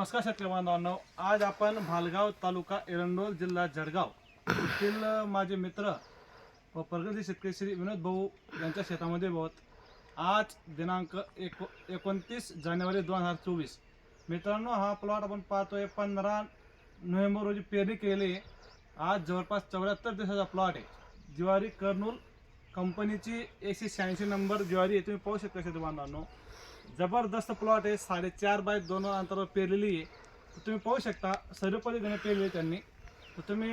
नमस्कार शेतकरी बांधवांनो, आज आपण भालगाव तालुका एरंडोल जिल्हा जळगाव येथील माझे मित्र व प्रगती शेतकरी श्री विनोद भाऊ यांच्या शेतामध्ये आहोत. आज दिनांक 29 जानेवारी 2024. मित्रांनो, हा प्लॉट आपण पाहतोय 15 नोव्हेंबर रोजी पेरणी केली. आज जवळपास 74 दिवसाचा प्लॉट आहे. ज्वारी कर्नूल कंपनीची 186 नंबर ज्वारी आहे. तुम्ही पाहू शकता शेतकरी बांधवांनो, जबरदस्त प्लॉट आहे. 4.5 बाय 2 अंतरावर पेरलेली आहे. तुम्ही पाहू शकता सर्व पद्धतीने पेरली त्यांनी. तर तुम्ही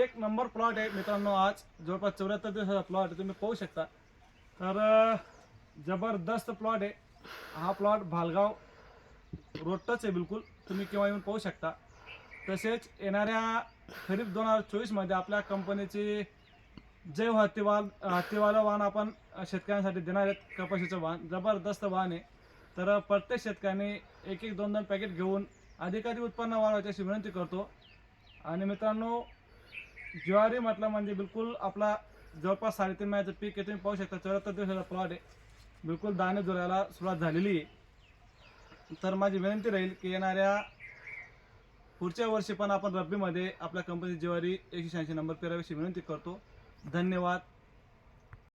एक नंबर प्लॉट आहे मित्रांनो. आज जवळपास 74 दिवसाचा प्लॉट आहे, तुम्ही पाहू शकता. तर जबरदस्त प्लॉट आहे. हा प्लॉट भालगाव रोडटच आहे बिलकुल. तुम्ही केव्हा येऊन पाहू शकता. तसेच येणाऱ्या खरीप 2024 मध्ये आपल्या कंपनीची जय हत्तीवाला वाहन आपण शेतकऱ्यांसाठी देणार आहेत. कपाशीचं वाहन जबरदस्त वाहन आहे. तर प्रत्येक शेतकऱ्याने एक 2 पॅकेट घेऊन अधिकाधिक उत्पन्न वाढवायची अशी विनंती करतो. आणि मित्रांनो, ज्वारी म्हटलं म्हणजे बिलकुल आपला जवळपास 3.5 महिन्याचं पीक आहे. तुम्ही पाहू शकता 74 दिवसाचा प्लॉट आहे. बिलकुल दाणे जोरायला सुरुवात झालेली आहे. तर माझी विनंती राहील की येणाऱ्या पुढच्या वर्षी पण आपण रब्बीमध्ये आपल्या कंपनी ज्वारी 186 नंबर पेरावीची विनंती करतो. धन्यवाद.